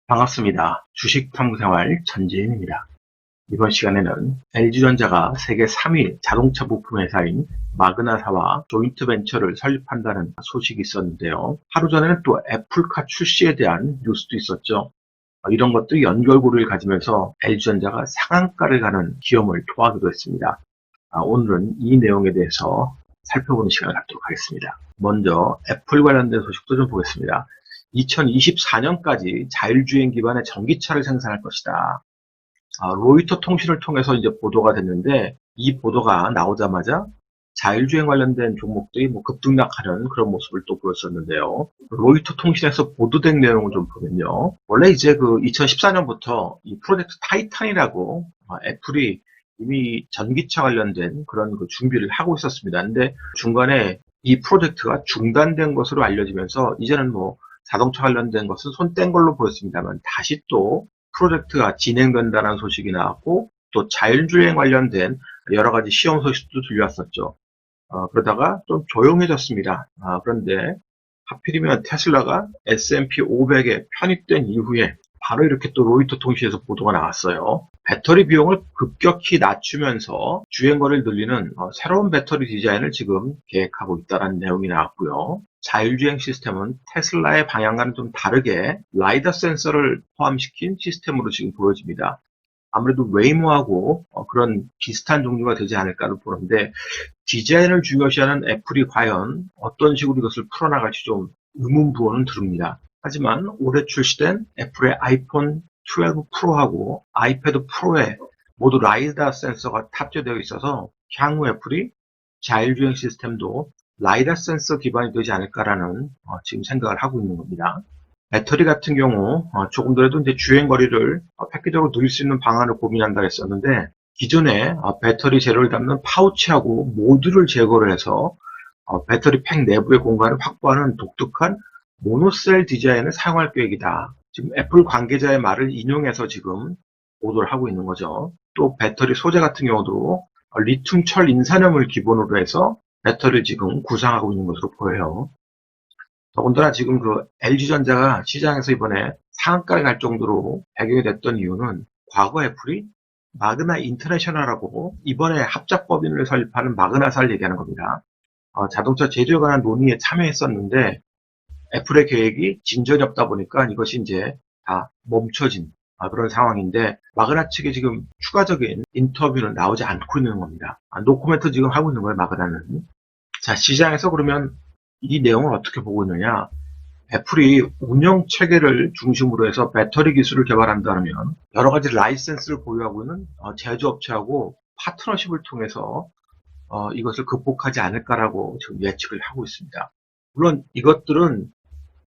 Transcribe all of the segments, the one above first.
반갑습니다. 주식 탐구생활 전지현입니다. 이번 시간에는 LG전자가 세계 3위 자동차 부품 회사인 마그나사와 조인트 벤처를 설립한다는 소식이 있었는데요. 하루 전에는 또 애플카 출시에 대한 뉴스도 있었죠. 이런 것도 연결고리를 가지면서 LG전자가 상한가를 가는 기염을 토하기도 했습니다. 오늘은 이 내용에 대해서 살펴보는 시간을 갖도록 하겠습니다. 먼저 애플 관련된 소식도 좀 보겠습니다. 2024년까지 자율주행 기반의 전기차를 생산할 것이다. 로이터 통신을 통해서 이제 보도가 됐는데, 이 보도가 나오자마자 자율주행 관련된 종목들이 급등락하는 그런 모습을 또 보였었는데요. 로이터 통신에서 보도된 내용을 좀 보면요. 원래 이제 2014년부터 이 프로젝트 타이탄이라고 애플이 이미 전기차 관련된 그런 준비를 하고 있었습니다. 근데 중간에 이 프로젝트가 중단된 것으로 알려지면서 이제는 자동차 관련된 것은 손 뗀 걸로 보였습니다만, 다시 또 프로젝트가 진행된다는 소식이 나왔고, 또 자율주행 관련된 여러 가지 시험 소식도 들려왔었죠. 그러다가 좀 조용해졌습니다. 그런데 하필이면 테슬라가 S&P 500에 편입된 이후에 바로 이렇게 또 로이터 통신에서 보도가 나왔어요. 배터리 비용을 급격히 낮추면서 주행거리를 늘리는 새로운 배터리 디자인을 지금 계획하고 있다는 내용이 나왔고요. 자율주행 시스템은 테슬라의 방향과는 좀 다르게 라이더 센서를 포함시킨 시스템으로 지금 보여집니다. 아무래도 웨이모하고 그런 비슷한 종류가 되지 않을까도 보는데, 디자인을 중요시하는 애플이 과연 어떤 식으로 이것을 풀어나갈지 좀 의문부호는 들립니다. 하지만 올해 출시된 애플의 아이폰 12 프로하고 아이패드 프로에 모두 라이다 센서가 탑재되어 있어서 향후 애플이 자율주행 시스템도 라이다 센서 기반이 되지 않을까라는 지금 생각을 하고 있는 겁니다. 배터리 같은 경우 조금더라도 이제 주행거리를 획기적으로 늘릴 수 있는 방안을 고민한다 했었는데, 기존에 배터리 재료를 담는 파우치하고 모듈을 제거를 해서 배터리 팩 내부의 공간을 확보하는 독특한 모노셀 디자인을 사용할 계획이다. 지금 애플 관계자의 말을 인용해서 지금 보도를 하고 있는 거죠. 또 배터리 소재 같은 경우도 리튬 철 인산염을 기본으로 해서 배터리를 지금 구상하고 있는 것으로 보여요. 더군다나 지금 LG전자가 시장에서 이번에 상한가를 갈 정도로 배경이 됐던 이유는, 과거 애플이 마그나 인터내셔널하고 이번에 합작법인을 설립하는 마그나사를 얘기하는 겁니다. 자동차 제조에 관한 논의에 참여했었는데 애플의 계획이 진전이 없다 보니까 이것이 이제 다 멈춰진 그런 상황인데, 마그나 측에 지금 추가적인 인터뷰는 나오지 않고 있는 겁니다. 노코멘트 지금 하고 있는 거예요, 마그나는. 자, 시장에서 그러면 이 내용을 어떻게 보고 있느냐? 애플이 운영 체계를 중심으로 해서 배터리 기술을 개발한다면 여러 가지 라이센스를 보유하고 있는 제조업체하고 파트너십을 통해서 이것을 극복하지 않을까라고 지금 예측을 하고 있습니다. 물론 이것들은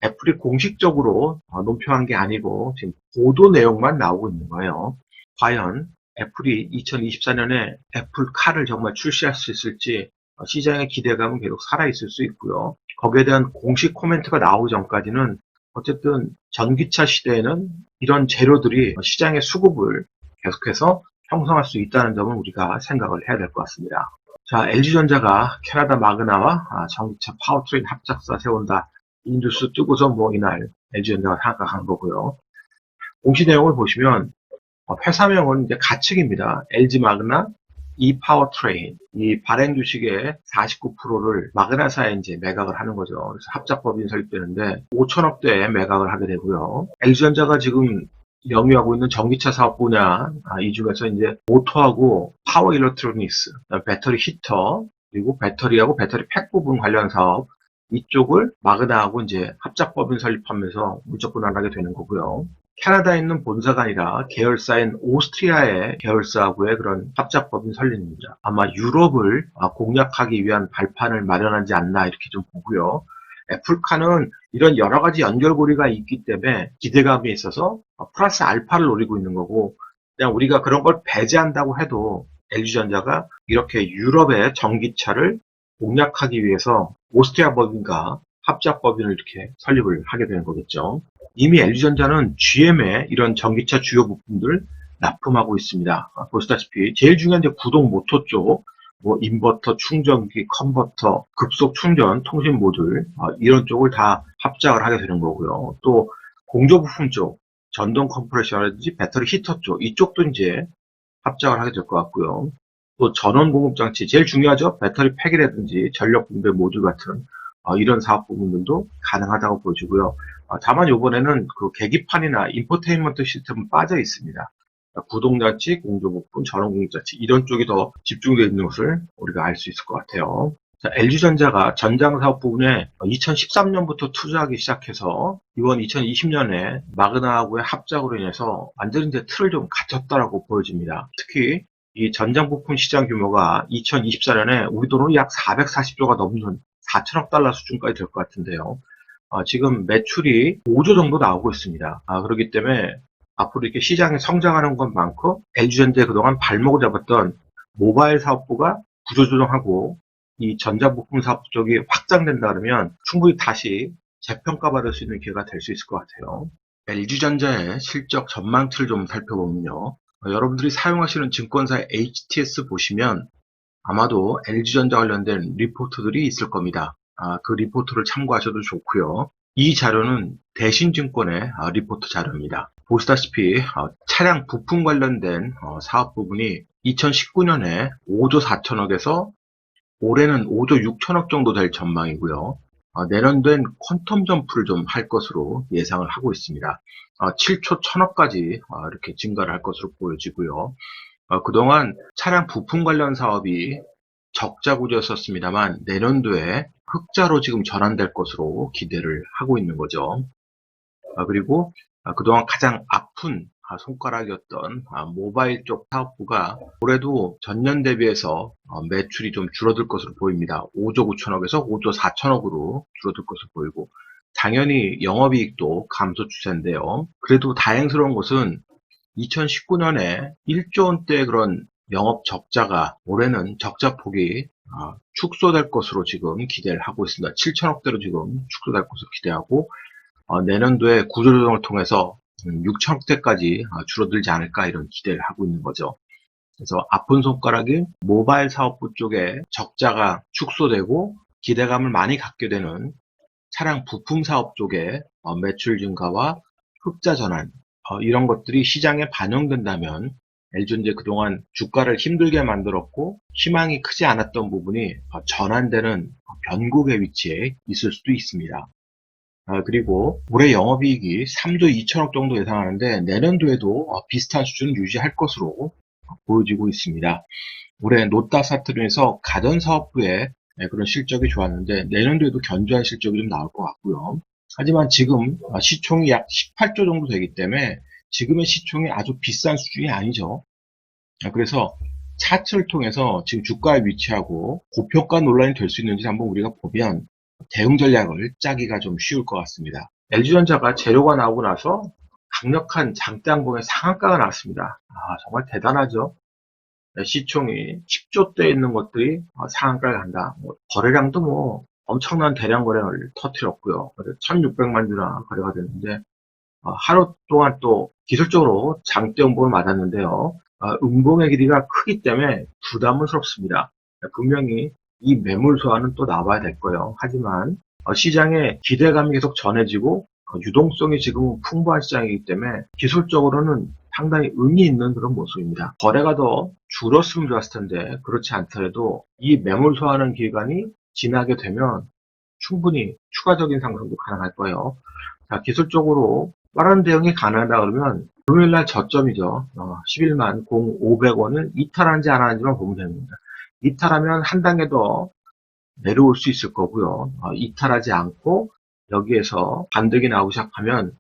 애플이 공식적으로 논평한 게 아니고 지금 보도 내용만 나오고 있는 거예요. 과연 애플이 2024년에 애플카를 정말 출시할 수 있을지 시장의 기대감은 계속 살아있을 수 있고요. 거기에 대한 공식 코멘트가 나오기 전까지는 어쨌든 전기차 시대에는 이런 재료들이 시장의 수급을 계속해서 형성할 수 있다는 점을 우리가 생각을 해야 될 것 같습니다. 자, LG전자가 캐나다 마그나와 전기차 파워트레인 합작사 세운다. 이 뉴스 뜨고서 이날 LG전자가 상한가 거고요. 공시 내용을 보시면 회사명은 이제 가측입니다. LG 마그나 E-파워트레인, 이 발행 주식의 49%를 마그나사에 이제 매각을 하는 거죠. 그래서 합작법인이 설립되는데 5천억대에 매각을 하게 되고요. LG전자가 지금 영위하고 있는 전기차 사업 분야, 이 중에서 이제 모터하고 파워 일렉트로닉스, 배터리 히터, 그리고 배터리하고 배터리 팩 부분 관련 사업, 이쪽을 마그나하고 이제 합작법인 설립하면서 물적 분할하게 되는 거고요. 캐나다에 있는 본사가 아니라 계열사인 오스트리아의 계열사하고의 그런 합작법인 설립입니다. 아마 유럽을 공략하기 위한 발판을 마련하지 않나 이렇게 좀 보고요. 애플카는 이런 여러 가지 연결고리가 있기 때문에 기대감이 있어서 플러스 알파를 노리고 있는 거고, 그냥 우리가 그런 걸 배제한다고 해도 LG전자가 이렇게 유럽의 전기차를 공략하기 위해서 오스트리아 법인과 합작법인을 이렇게 설립을 하게 되는 거겠죠. 이미 LG전자는 GM의 이런 전기차 주요 부품들 납품하고 있습니다. 보시다시피 제일 중요한 이제 구동 모터 쪽, 뭐 인버터, 충전기, 컨버터, 급속 충전, 통신 모듈 이런 쪽을 다 합작을 하게 되는 거고요. 또 공조 부품 쪽, 전동 컴프레셔라든지 배터리 히터 쪽 이쪽도 이제 합작을 하게 될 것 같고요. 또 전원 공급 장치 제일 중요하죠. 배터리 팩이라든지 전력 분배 모듈 같은 이런 사업 부분들도 가능하다고 보여지고요. 다만 이번에는 그 계기판이나 인포테인먼트 시스템은 빠져 있습니다. 구동장치, 공조부품, 전원공급장치 이런 쪽이 더 집중되어 있는 것을 우리가 알 수 있을 것 같아요. 자, LG전자가 전장사업 부분에 2013년부터 투자하기 시작해서 이번 2020년에 마그나하고의 합작으로 인해서 완전히 이제 틀을 좀 갖췄다라고 보여집니다. 특히 이 전장 부품 시장 규모가 2024년에 우리 돈으로 약 440조가 넘는 4천억 달러 수준까지 될 것 같은데요. 지금 매출이 5조 정도 나오고 있습니다. 그렇기 때문에 앞으로 이렇게 시장이 성장하는 건 많고 LG전자에 그동안 발목을 잡았던 모바일 사업부가 구조조정하고 이 전자부품 사업 쪽이 확장된다 그러면 충분히 다시 재평가받을 수 있는 기회가 될 수 있을 것 같아요. LG전자의 실적 전망치를 좀 살펴보면요. 여러분들이 사용하시는 증권사의 HTS 보시면 아마도 LG전자 관련된 리포트들이 있을 겁니다. 그 리포트를 참고하셔도 좋고요. 이 자료는 대신증권의 리포트 자료입니다. 보시다시피 차량 부품 관련된 사업 부분이 2019년에 5조 4천억에서 올해는 5조 6천억 정도 될 전망이고요. 내년도엔 퀀텀 점프를 좀 할 것으로 예상을 하고 있습니다. 7조 1천억까지 이렇게 증가를 할 것으로 보여지고요. 그동안 차량 부품 관련 사업이 적자 구조였었습니다만 내년도에 흑자로 지금 전환될 것으로 기대를 하고 있는 거죠. 그리고 그동안 가장 아픈 손가락이었던 모바일 쪽 사업부가 올해도 전년 대비해서 매출이 좀 줄어들 것으로 보입니다. 5조 9천억에서 5조 4천억으로 줄어들 것으로 보이고 당연히 영업이익도 감소 추세인데요. 그래도 다행스러운 것은 2019년에 1조 원대의 그런 영업 적자가 올해는 적자 폭이 축소될 것으로 지금 기대를 하고 있습니다. 7천억대로 지금 축소될 것으로 기대하고 내년도에 구조조정을 통해서 6천억대까지 줄어들지 않을까 이런 기대를 하고 있는 거죠. 그래서 아픈 손가락이 모바일 사업부 쪽에 적자가 축소되고 기대감을 많이 갖게 되는 차량 부품 사업 쪽에 매출 증가와 흑자 전환 이런 것들이 시장에 반영된다면 LG전자 그동안 주가를 힘들게 만들었고 희망이 크지 않았던 부분이 전환되는 변곡의 위치에 있을 수도 있습니다. 그리고 올해 영업이익이 3조 2천억 정도 예상하는데 내년도에도 비슷한 수준을 유지할 것으로 보여지고 있습니다. 올해 노다 사태로 인해서 가전사업부의 그런 실적이 좋았는데 내년도에도 견조한 실적이 좀 나올 것 같고요. 하지만 지금 시총이 약 18조 정도 되기 때문에 지금의 시총이 아주 비싼 수준이 아니죠. 그래서 차트를 통해서 지금 주가에 위치하고 고평가 논란이 될 수 있는지 한번 우리가 보면 대응 전략을 짜기가 좀 쉬울 것 같습니다. LG전자가 재료가 나오고 나서 강력한 장대 항공의 상한가가 나왔습니다. 정말 대단하죠. 시총이 10조대에 있는 것들이 상한가를 간다. 거래량도 뭐 엄청난 대량 거래를 터뜨렸고요. 1600만 주나 거래가 됐는데 하루 동안 또 기술적으로 장대 음봉을 맞았는데요. 음봉의 길이가 크기 때문에 부담스럽습니다. 분명히 이 매물 소화는 또 나와야 될 거예요. 하지만 시장에 기대감이 계속 전해지고 유동성이 지금 풍부한 시장이기 때문에 기술적으로는 상당히 의미 있는 그런 모습입니다. 거래가 더 줄었으면 좋았을 텐데 그렇지 않더라도 이 매물 소화하는 기간이 지나게 되면 충분히 추가적인 상승도 가능할 거예요. 자, 기술적으로 빠른 대응이 가능하다 그러면 금요일날 저점이죠. 11만 500원을 이탈하는지 안 하는지만 보면 됩니다. 이탈하면 한 단계 더 내려올 수 있을 거고요. 이탈하지 않고 여기에서 반등이 나오기 시작하면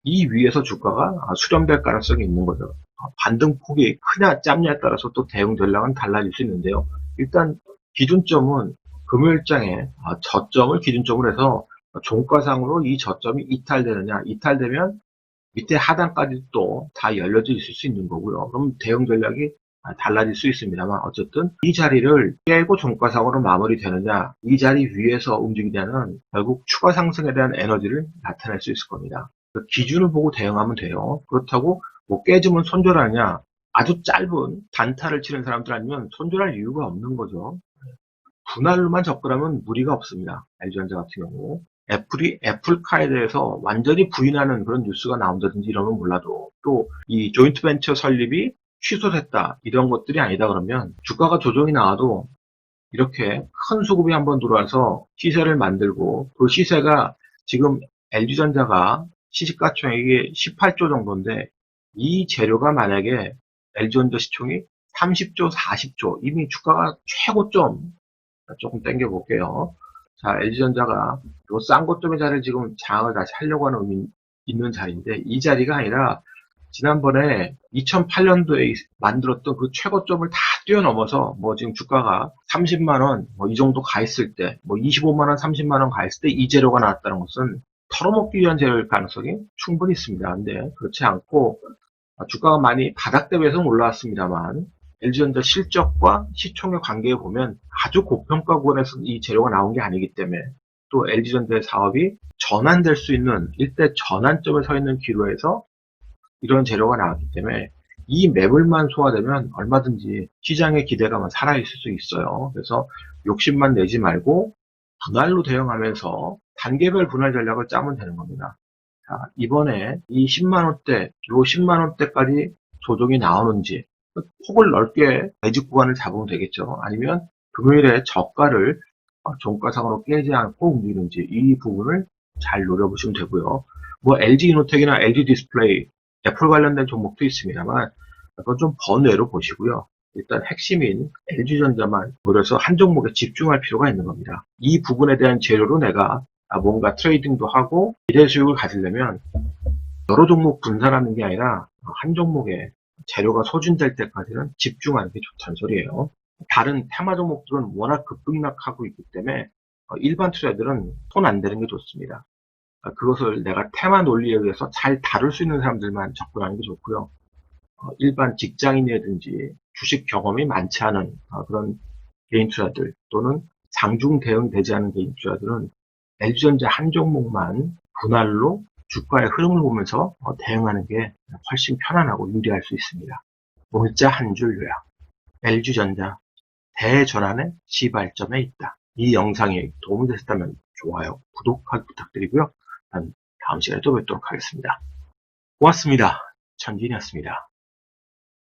이 위에서 주가가 수렴될 가능성이 있는 거죠. 반등폭이 크냐 짧냐에 따라서 또 대응 전략은 달라질 수 있는데요. 일단 기준점은 금요일장에 저점을 기준점으로 해서 종가상으로 이 저점이 이탈되느냐, 이탈되면 밑에 하단까지 또 다 열려져 있을 수 있는 거고요. 그럼 대응 전략이 달라질 수 있습니다만 어쨌든 이 자리를 깨고 종가상으로 마무리되느냐, 이 자리 위에서 움직이냐는 결국 추가 상승에 대한 에너지를 나타낼 수 있을 겁니다. 기준을 보고 대응하면 돼요. 그렇다고 뭐 깨지면 손절하냐, 아주 짧은 단타를 치는 사람들 아니면 손절할 이유가 없는 거죠. 분할로만 접근하면 무리가 없습니다. LG전자 같은 경우. 애플이 애플카에 대해서 완전히 부인하는 그런 뉴스가 나온다든지 이러면 몰라도 또 이 조인트 벤처 설립이 취소됐다 이런 것들이 아니다 그러면 주가가 조정이 나와도 이렇게 큰 수급이 한번 들어와서 시세를 만들고 그 시세가 지금 LG전자가 시시가총액이 18조 정도인데 이 재료가 만약에 LG전자 시총이 30조, 40조 이미 주가가 최고점 조금 당겨 볼게요. 자, LG전자가 요 싼 고점의 자리를 지금 장악을 다시 하려고 하는 의미 있는 자리인데 이 자리가 아니라 지난번에 2008년도에 만들었던 그 최고점을 다 뛰어넘어서 뭐 지금 주가가 30만원 뭐 이 정도 가 있을 때 뭐 25만원 30만원 가 있을 때 이 재료가 나왔다는 것은 털어먹기 위한 재료일 가능성이 충분히 있습니다. 근데 그렇지 않고 주가가 많이 바닥 대비해서 올라왔습니다만 LG전자 실적과 시총의 관계에 보면 아주 고평가 구간에서 이 재료가 나온 게 아니기 때문에 또 LG전자의 사업이 전환될 수 있는 일대 전환점에 서 있는 기로에서 이런 재료가 나왔기 때문에 이 매물만 소화되면 얼마든지 시장의 기대감은 살아있을 수 있어요. 그래서 욕심만 내지 말고 분할로 대응하면서 단계별 분할 전략을 짜면 되는 겁니다. 자, 이번에 이 10만원대, 요 10만원대까지 조정이 나오는지 폭을 넓게 매직 구간을 잡으면 되겠죠. 아니면 금요일에 저가를 종가상으로 깨지 않고 움직이는지 이 부분을 잘 노려보시면 되고요. 뭐 LG이노텍이나 LG디스플레이, 애플 관련된 종목도 있습니다만 그건 좀 번외로 보시고요. 일단 핵심인 LG전자만 노려서 한 종목에 집중할 필요가 있는 겁니다. 이 부분에 대한 재료로 내가 뭔가 트레이딩도 하고 미래 수익을 가지려면 여러 종목 분산하는 게 아니라 한 종목에 재료가 소진될 때까지는 집중하는 게 좋다는 소리예요. 다른 테마 종목들은 워낙 급등락하고 있기 때문에 일반 투자자들은 손 안 대는 게 좋습니다. 그것을 내가 테마 논리에 의해서 잘 다룰 수 있는 사람들만 접근하는 게 좋고요. 일반 직장인이라든지 주식 경험이 많지 않은 그런 개인 투자들 또는 장중 대응이 되지 않은 개인 투자들은 LG전자 한 종목만 분할로 주가의 흐름을 보면서 대응하는 게 훨씬 편안하고 유리할 수 있습니다. 문자 한 줄 요약. LG전자 대전환의 시발점에 있다. 이 영상이 도움이 되셨다면 좋아요, 구독하기 부탁드리고요. 다음 시간에 또 뵙도록 하겠습니다. 고맙습니다. 천진이었습니다.